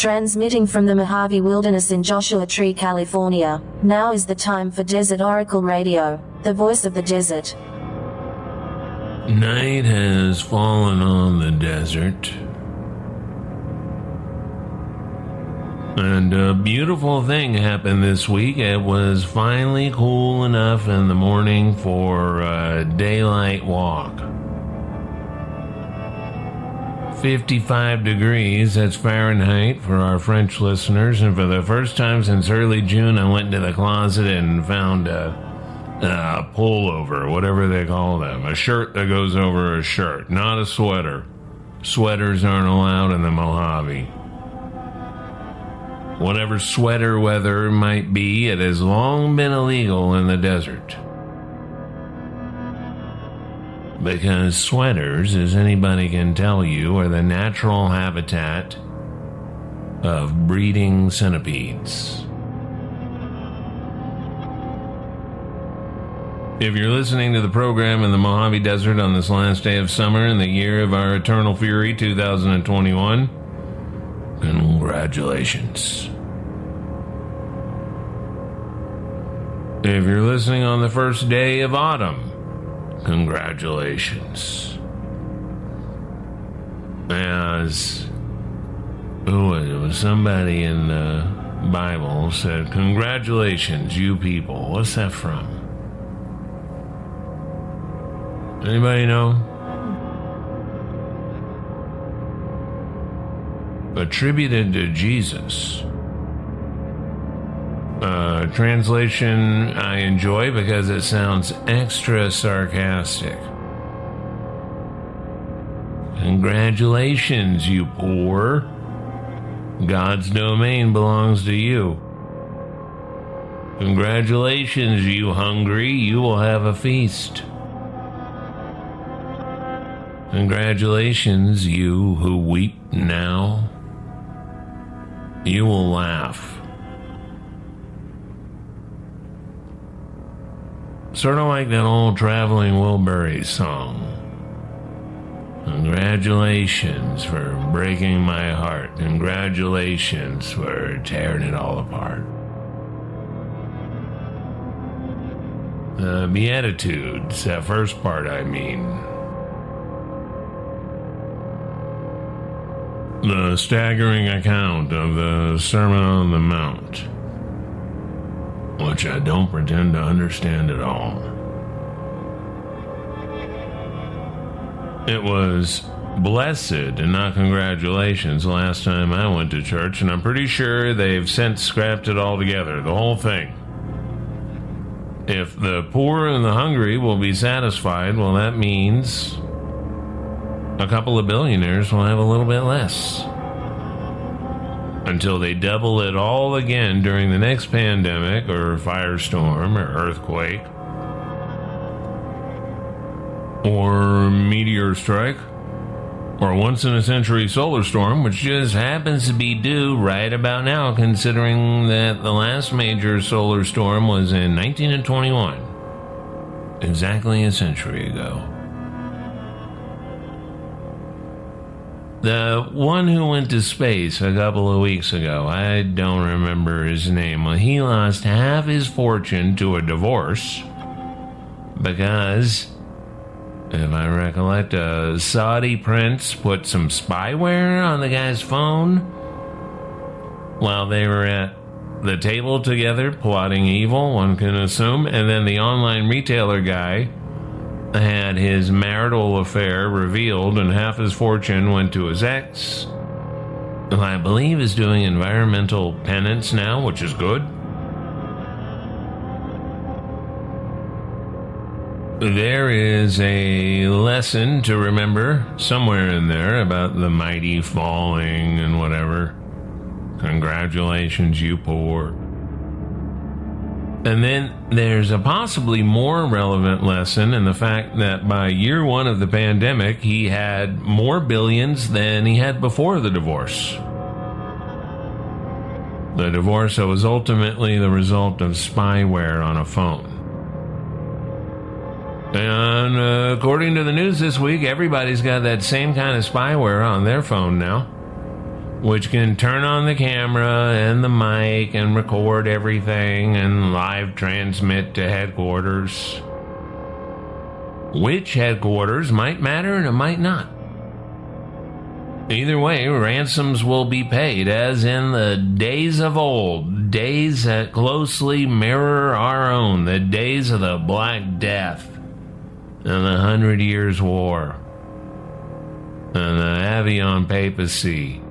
Transmitting from the Mojave Wilderness in Joshua Tree, California, now is the time for Desert Oracle Radio, the voice of the desert. Night has fallen on the desert. And a beautiful thing happened this week. It was finally cool enough in the morning for a daylight walk. 55 degrees, that's Fahrenheit for our French listeners. And for the first time since early June, I went into the closet and found a pullover, whatever they call them. A shirt that goes over a shirt, not a sweater. Sweaters aren't allowed in the Mojave. Whatever sweater weather might be, it has long been illegal in the desert. Because sweaters, as anybody can tell you, are the natural habitat of breeding centipedes. If you're listening to the program in the Mojave Desert on this last day of summer in the year of our eternal fury, 2021, congratulations. If you're listening on the first day of autumn, congratulations. As it was somebody in the Bible said, congratulations, you people. What's that from? Anybody know? Attributed to Jesus. Translation I enjoy because it sounds extra sarcastic. Congratulations, you poor. God's domain belongs to you. Congratulations, you hungry. You will have a feast. Congratulations, you who weep now. You will laugh. Sort of like that old Traveling Wilburys song. Congratulations for breaking my heart. Congratulations for tearing it all apart. The Beatitudes, that first part I mean. The staggering account of the Sermon on the Mount, which I don't pretend to understand at all. It was blessed and not congratulations last time I went to church, and I'm pretty sure they've since scrapped it all together, the whole thing. If the poor and the hungry will be satisfied, well, that means a couple of billionaires will have a little bit less. Until they double it all again during the next pandemic or firestorm or earthquake or meteor strike or once-in-a-century solar storm, which just happens to be due right about now, considering that the last major solar storm was in 1921, exactly a century ago. The one who went to space a couple of weeks ago, I don't remember his name. Well, he lost half his fortune to a divorce because, if I recollect, a Saudi prince put some spyware on the guy's phone while they were at the table together plotting evil, one can assume, and then the online retailer guy had his marital affair revealed, and half his fortune went to his ex, who I believe is doing environmental penance now, which is good. There is a lesson to remember somewhere in there about the mighty falling and whatever. Congratulations, you poor. And then there's a possibly more relevant lesson in the fact that by year one of the pandemic, he had more billions than he had before the divorce. The divorce that was ultimately the result of spyware on a phone. And according to the news this week, everybody's got that same kind of spyware on their phone now. which can turn on the camera and the mic and record everything and live transmit to headquarters. Which headquarters might matter and it might not. Either way, ransoms will be paid, as in the days of old, days that closely mirror our own, the days of the Black Death, and the 100 Years' War, and the Avion Papacy.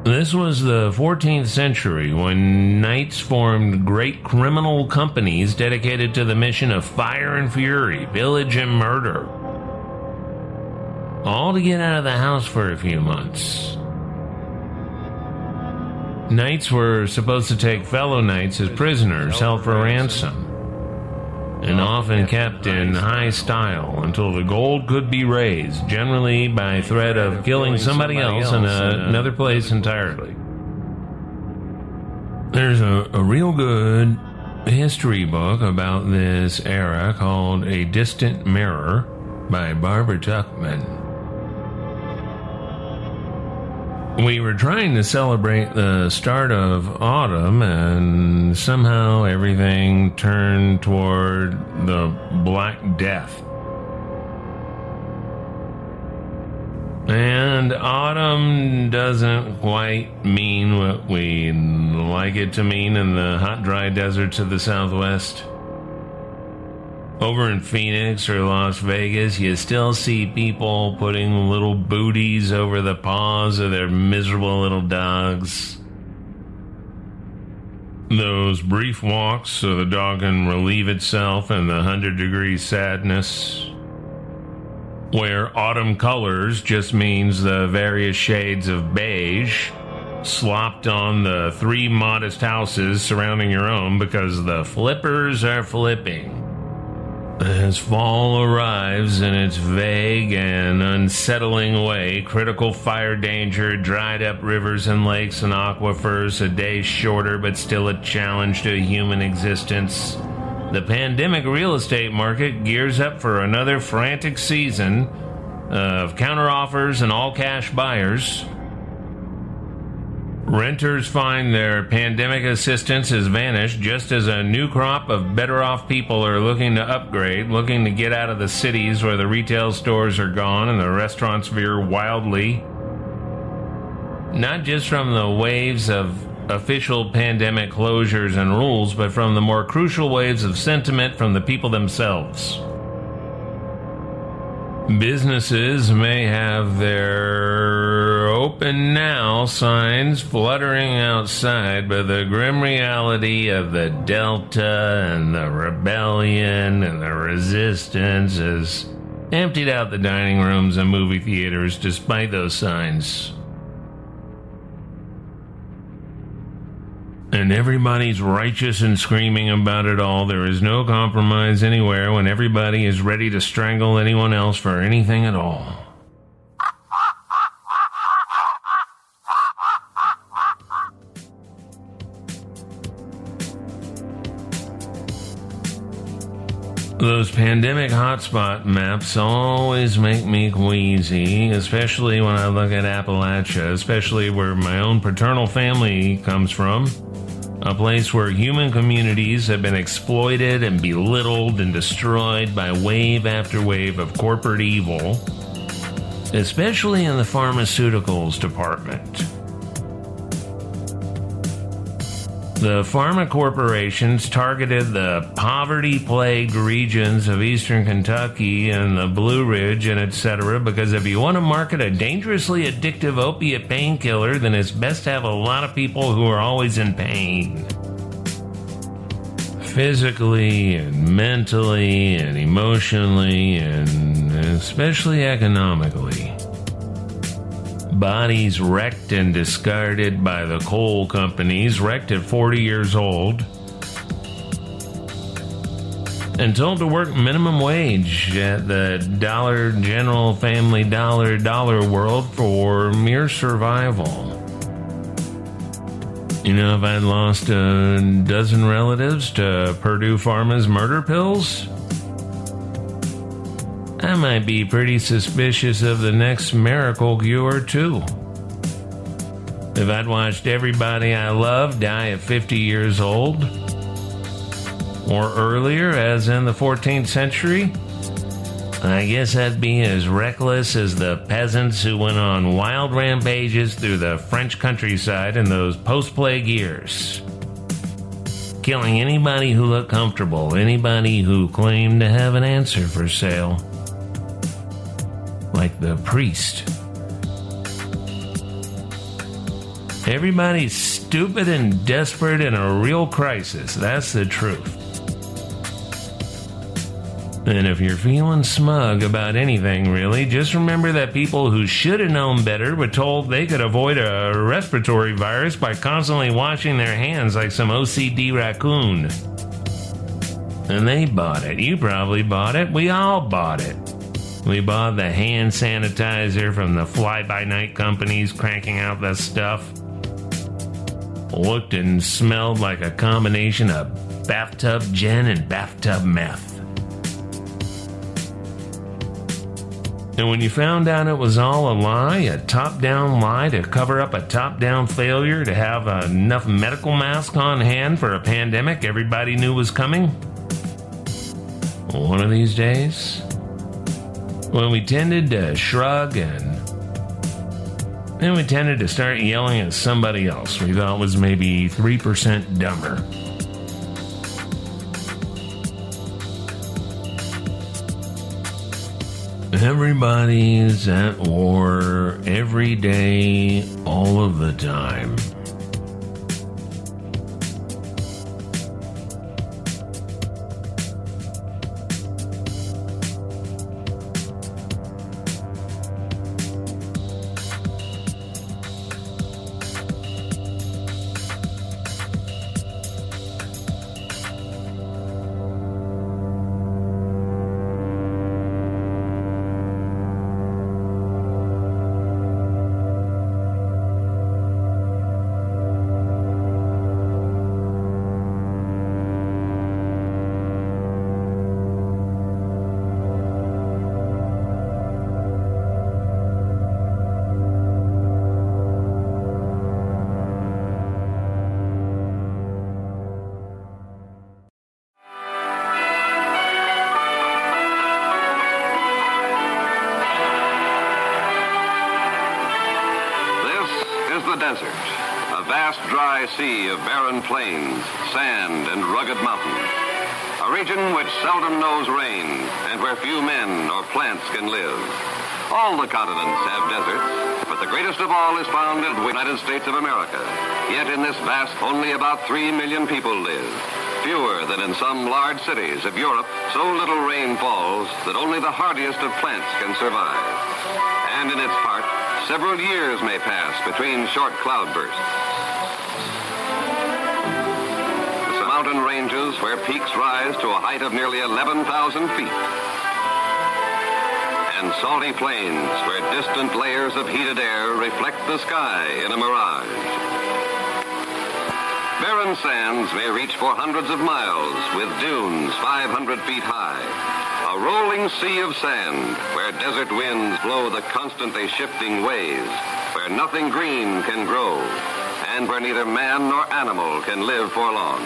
This was the 14th century when knights formed great criminal companies dedicated to the mission of fire and fury, pillage and murder. All to get out of the house for a few months. Knights were supposed to take fellow knights as prisoners held for ransom, and often kept in high style until the gold could be raised, generally by threat of killing somebody else in another place entirely. There's a real good history book about this era called A Distant Mirror by Barbara Tuchman. We were trying to celebrate the start of autumn, and somehow everything turned toward the Black Death. And autumn doesn't quite mean what we like it to mean in the hot, dry deserts of the Southwest. Over in Phoenix or Las Vegas, you still see people putting little booties over the paws of their miserable little dogs. Those brief walks so the dog can relieve itself in the 100-degree sadness. Where autumn colors just means the various shades of beige slopped on the 3 modest houses surrounding your own because the flippers are flipping. As fall arrives in its vague and unsettling way, critical fire danger, dried up rivers and lakes and aquifers, a day shorter but still a challenge to human existence, the pandemic real estate market gears up for another frantic season of counteroffers and all-cash buyers. Renters find their pandemic assistance has vanished just as a new crop of better-off people are looking to upgrade, looking to get out of the cities where the retail stores are gone and the restaurants veer wildly. Not just from the waves of official pandemic closures and rules, but from the more crucial waves of sentiment from the people themselves. Businesses may have their open now signs fluttering outside, but the grim reality of the Delta and the rebellion and the resistance has emptied out the dining rooms and movie theaters despite those signs. And everybody's righteous and screaming about it all. There is no compromise anywhere when everybody is ready to strangle anyone else for anything at all. Those pandemic hotspot maps always make me queasy, especially when I look at Appalachia, especially where my own paternal family comes from. A place where human communities have been exploited and belittled and destroyed by wave after wave of corporate evil, especially in the pharmaceuticals department. The pharma corporations targeted the poverty-plagued regions of eastern Kentucky and the Blue Ridge and etc. because if you want to market a dangerously addictive opiate painkiller, then it's best to have a lot of people who are always in pain. Physically and mentally and emotionally and especially economically. Bodies wrecked and discarded by the coal companies, wrecked at 40 years old, and told to work minimum wage at the Dollar General Family Dollar World for mere survival. You know, if I'd lost a dozen relatives to Purdue Pharma's murder pills, I might be pretty suspicious of the next miracle cure, too. If I'd watched everybody I love die at 50 years old, or earlier, as in the 14th century, I guess I'd be as reckless as the peasants who went on wild rampages through the French countryside in those post-plague years, killing anybody who looked comfortable, anybody who claimed to have an answer for sale. Like the priest. Everybody's stupid and desperate in a real crisis. That's the truth. And if you're feeling smug about anything, really, just remember that people who should have known better were told they could avoid a respiratory virus by constantly washing their hands like some OCD raccoon. And they bought it. You probably bought it. We all bought it. We bought the hand sanitizer from the fly-by-night companies cranking out that stuff. Looked and smelled like a combination of bathtub gin and bathtub meth. And when you found out it was all a lie, a top-down lie to cover up a top-down failure to have enough medical masks on hand for a pandemic everybody knew was coming, one of these days, when we tended to shrug and then we tended to start yelling at somebody else we thought was maybe 3% dumber. Everybody's at war every day, all of the time. The desert, a vast dry sea of barren plains, sand, and rugged mountains. A region which seldom knows rain and where few men or plants can live. All the continents have deserts, but the greatest of all is found in the United States of America. Yet in this vast, only about 3 million people live. Fewer than in some large cities of Europe, so little rain falls that only the hardiest of plants can survive. And in its heart, several years may pass between short cloudbursts. The mountain ranges where peaks rise to a height of nearly 11,000 feet. And salty plains where distant layers of heated air reflect the sky in a mirage. Barren sands may reach for hundreds of miles with dunes 500 feet high. A rolling sea of sand where desert winds blow the constantly shifting waves, where nothing green can grow, and where neither man nor animal can live for long.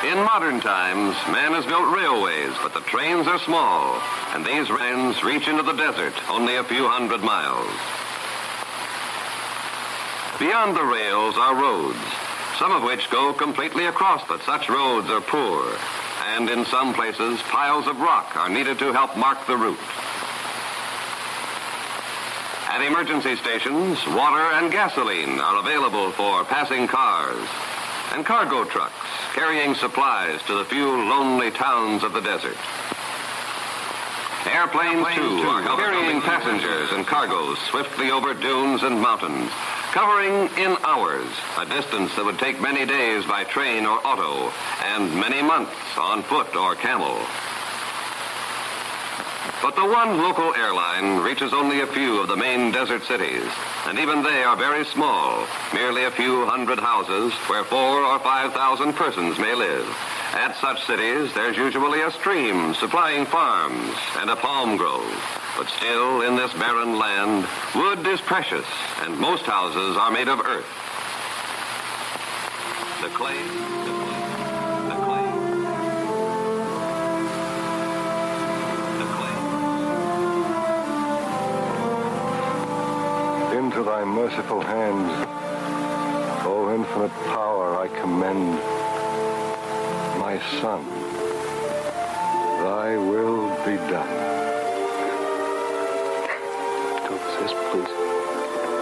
In modern times, man has built railways, but the trains are small, and these trains reach into the desert only a few hundred miles. Beyond the rails are roads, some of which go completely across, but such roads are poor, and in some places, piles of rock are needed to help mark the route. At emergency stations, water and gasoline are available for passing cars, and cargo trucks carrying supplies to the few lonely towns of the desert. Airplanes, too, are carrying passengers and cargoes swiftly over dunes and mountains, covering in hours a distance that would take many days by train or auto, and many months on foot or camel. But the one local airline reaches only a few of the main desert cities, and even they are very small, merely a few hundred houses where 4,000 or 5,000 persons may live. At such cities, there's usually a stream supplying farms and a palm grove. But still, in this barren land, wood is precious, and most houses are made of earth. The clay. Into thy merciful hands, O infinite power, I commend my son. Thy will be done. Don't resist, please.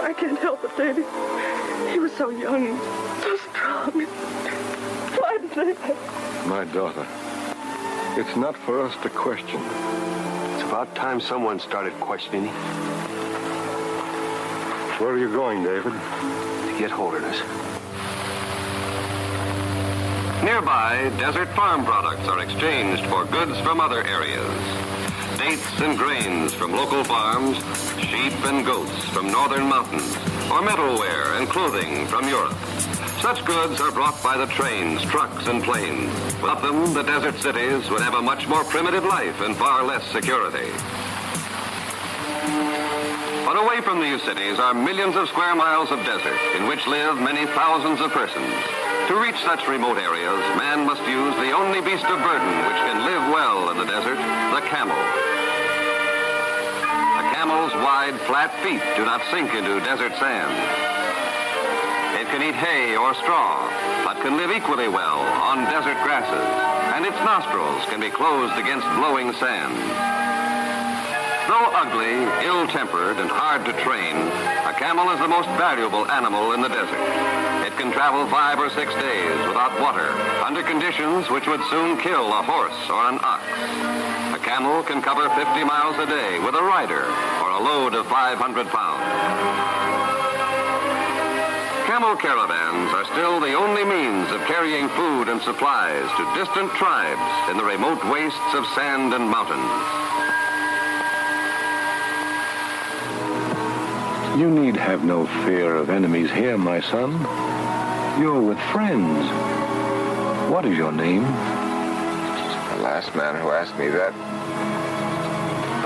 I can't help it, Daddy. He was so young, so strong. Why did they? My daughter, it's not for us to question. It's about time someone started questioning. Where are you going, David? To get holiness. Nearby, desert farm products are exchanged for goods from other areas. Dates and grains from local farms, sheep and goats from northern mountains, or metalware and clothing from Europe. Such goods are brought by the trains, trucks, and planes. Without them, the desert cities would have a much more primitive life and far less security. But away from these cities are millions of square miles of desert in which live many thousands of persons. To reach such remote areas, man must use the only beast of burden which can live well in the desert, the camel. The camel's wide, flat feet do not sink into desert sand. It can eat hay or straw, but can live equally well on desert grasses, and its nostrils can be closed against blowing sand. Though ugly, ill-tempered, and hard to train, a camel is the most valuable animal in the desert. It can travel 5 or 6 days without water, under conditions which would soon kill a horse or an ox. A camel can cover 50 miles a day with a rider or a load of 500 pounds. Camel caravans are still the only means of carrying food and supplies to distant tribes in the remote wastes of sand and mountains. You need have no fear of enemies here, my son. You're with friends. What is your name? The last man who asked me that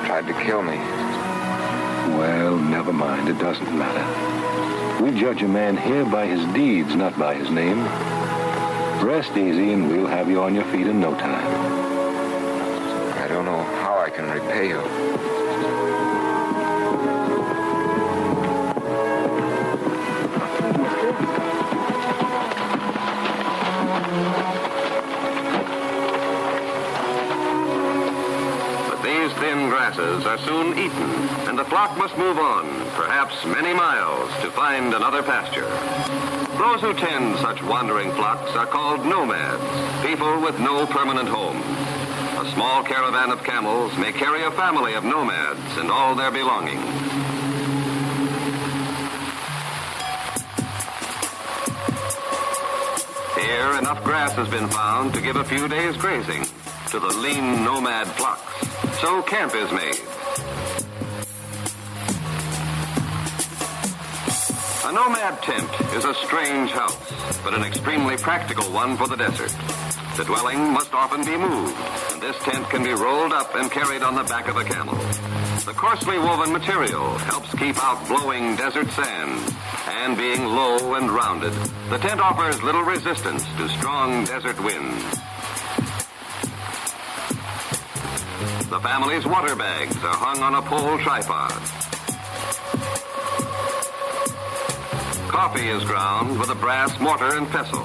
tried to kill me. Well, never mind. It doesn't matter. We judge a man here by his deeds, not by his name. Rest easy, and we'll have you on your feet in no time. I don't know how I can repay you. Grasses are soon eaten, and the flock must move on, perhaps many miles, to find another pasture. Those who tend such wandering flocks are called nomads, people with no permanent home. A small caravan of camels may carry a family of nomads and all their belongings. Here, enough grass has been found to give a few days' grazing to the lean nomad flocks. So camp is made. A nomad tent is a strange house, but an extremely practical one for the desert. The dwelling must often be moved, and this tent can be rolled up and carried on the back of a camel. The coarsely woven material helps keep out blowing desert sand, and being low and rounded, the tent offers little resistance to strong desert winds. The family's water bags are hung on a pole tripod. Coffee is ground with a brass mortar and pestle.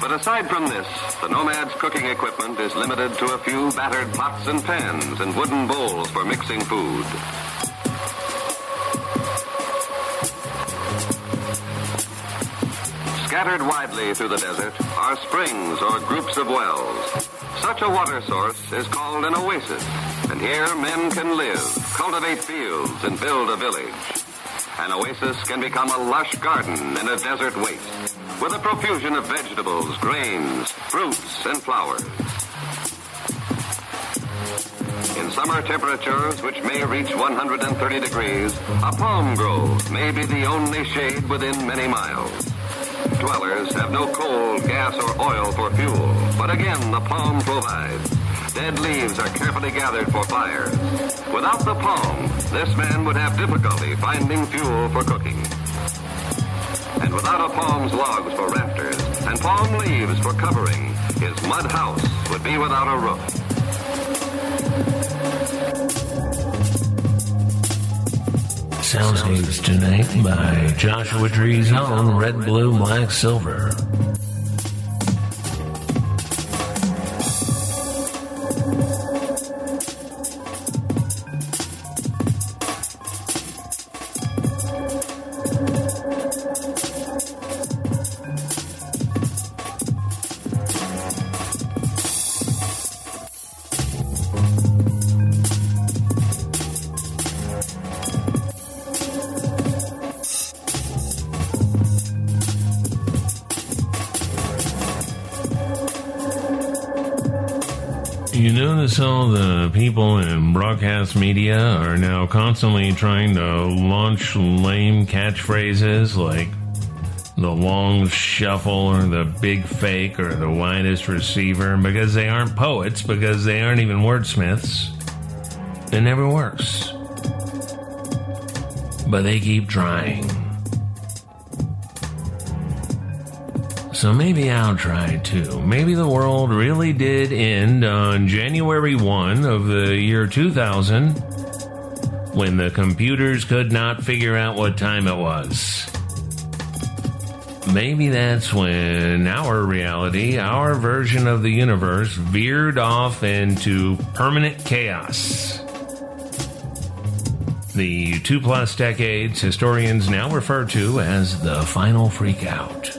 But aside from this, the nomad's cooking equipment is limited to a few battered pots and pans and wooden bowls for mixing food. Scattered widely through the desert are springs or groups of wells. Such a water source is called an oasis, and here men can live, cultivate fields, and build a village. An oasis can become a lush garden in a desert waste, with a profusion of vegetables, grains, fruits, and flowers. In summer temperatures, which may reach 130 degrees, a palm grove may be the only shade within many miles. Dwellers have no coal, gas, or oil for fuel, but again, the palm provides. Dead leaves are carefully gathered for fires. Without the palm, this man would have difficulty finding fuel for cooking. And without a palm's logs for rafters and palm leaves for covering, his mud house would be without a roof. Soundscapes tonight by Joshua Tree's own Red, Blue, Black, Silver. You notice all the people in broadcast media are now constantly trying to launch lame catchphrases like the long shuffle or the big fake or the widest receiver because they aren't poets, because they aren't even wordsmiths. It never works. But they keep trying. So maybe I'll try too. Maybe the world really did end on January 1 of the year 2000 when the computers could not figure out what time it was. Maybe that's when our reality, our version of the universe, veered off into permanent chaos. The 2+ decades historians now refer to as the final freakout.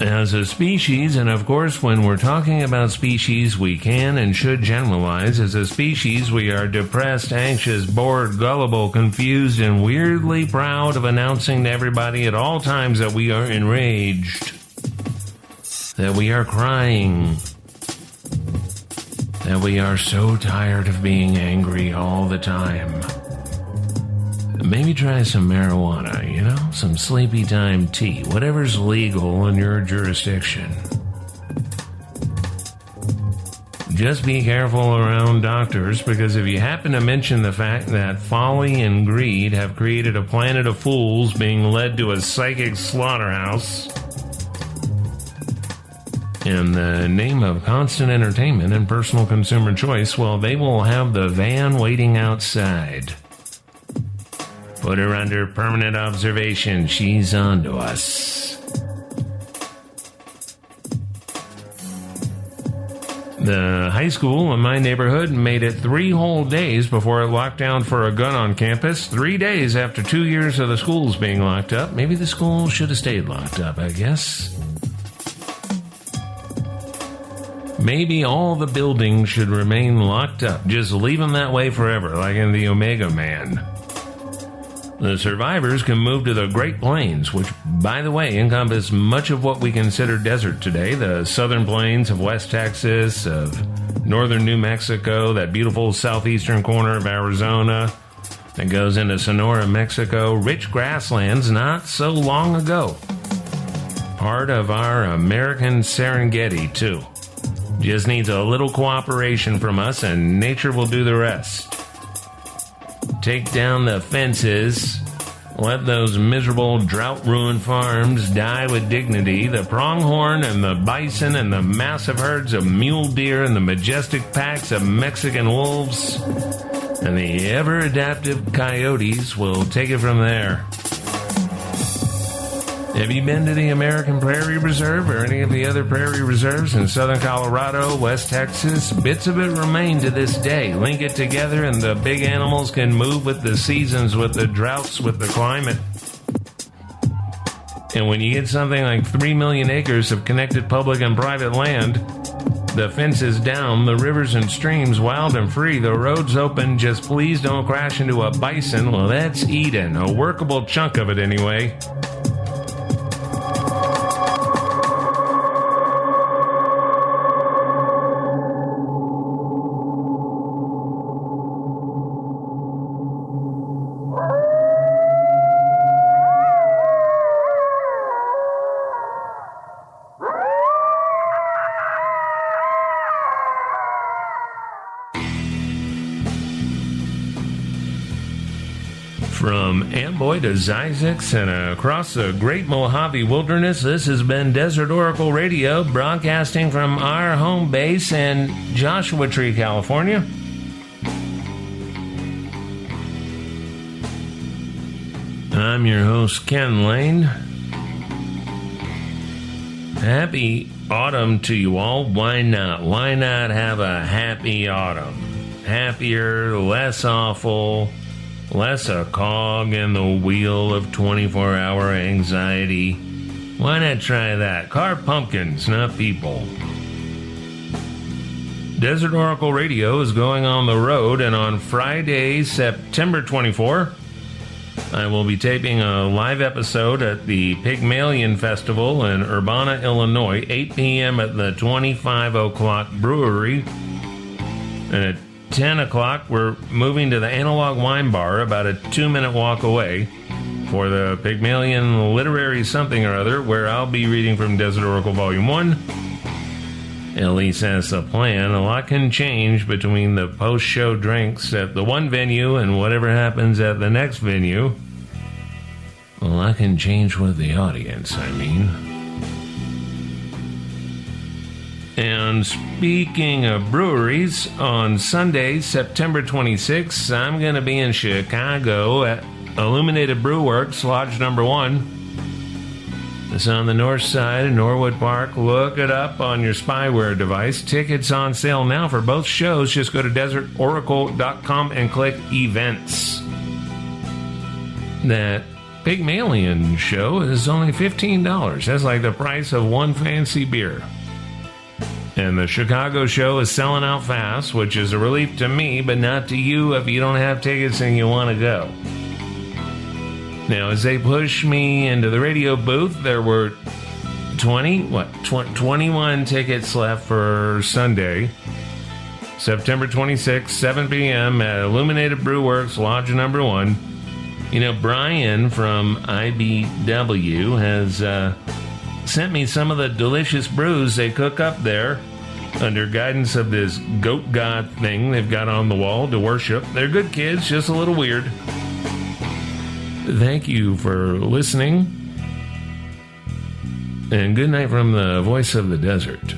As a species, and of course when we're talking about species we can and should generalize, as a species we are depressed, anxious, bored, gullible, confused, and weirdly proud of announcing to everybody at all times that we are enraged, that we are crying, that we are so tired of being angry all the time. Maybe try some marijuana, some sleepy time tea, whatever's legal in your jurisdiction. Just be careful around doctors, because if you happen to mention the fact that folly and greed have created a planet of fools being led to a psychic slaughterhouse in the name of constant entertainment and personal consumer choice, well, they will have the van waiting outside. Put her under permanent observation. She's on to us. The high school in my neighborhood made it 3 whole days before it locked down for a gun on campus. 3 days after 2 years of the schools being locked up. Maybe the school should have stayed locked up, I guess. Maybe all the buildings should remain locked up. Just leave them that way forever, like in the Omega Man. The survivors can move to the Great Plains, which, by the way, encompass much of what we consider desert today. The southern plains of West Texas, of northern New Mexico, that beautiful southeastern corner of Arizona that goes into Sonora, Mexico. Rich grasslands not so long ago. Part of our American Serengeti, too. Just needs a little cooperation from us, and nature will do the rest. Take down the fences. Let those miserable drought-ruined farms die with dignity. The pronghorn and the bison and the massive herds of mule deer and the majestic packs of Mexican wolves and the ever-adaptive coyotes will take it from there. Have you been to the American Prairie Reserve or any of the other prairie reserves in southern Colorado, West Texas? Bits of it remain to this day. Link it together and the big animals can move with the seasons, with the droughts, with the climate. And when you get something like 3 million acres of connected public and private land, the fences down, the rivers and streams wild and free, the roads open, just please don't crash into a bison. Well, that's Eden, a workable chunk of it anyway. From Amboy to Zysix and across the Great Mojave Wilderness, this has been Desert Oracle Radio, broadcasting from our home base in Joshua Tree, California. I'm your host, Ken Lane. Happy autumn to you all. Why not? Why not have a happy autumn? Happier, less awful, less a cog in the wheel of 24-hour anxiety. Why not try that? Carve pumpkins, not people. Desert Oracle Radio is going on the road, and on Friday, September 24, I will be taping a live episode at the Pygmalion Festival in Urbana, Illinois, 8 p.m. at the 25 O'Clock Brewery. And at 10 o'clock, we're moving to the Analog Wine Bar, about a 2-minute walk away, for the Pygmalion Literary Something or Other, where I'll be reading from Desert Oracle Volume 1. At least that's the plan. A lot can change between the post-show drinks at the one venue and whatever happens at the next venue. A lot can change with the audience, I mean. And speaking of breweries, on Sunday, September 26th, I'm going to be in Chicago at Illuminated Brew Works, Lodge Number 1. It's on the north side of Norwood Park. Look it up on your spyware device. Tickets on sale now for both shows. Just go to desertoracle.com and click events. That Pygmalion show is only $15. That's like the price of one fancy beer. And the Chicago show is selling out fast, which is a relief to me, but not to you if you don't have tickets and you want to go. Now, as they push me into the radio booth, there were 21 tickets left for Sunday, September 26th, 7 p.m. at Illuminated Brew Works, Lodge Number 1. You know, Brian from IBW has sent me some of the delicious brews they cook up there under guidance of this goat god thing they've got on the wall to worship. They're good kids, just a little weird. Thank you for listening, and good night from the voice of the desert.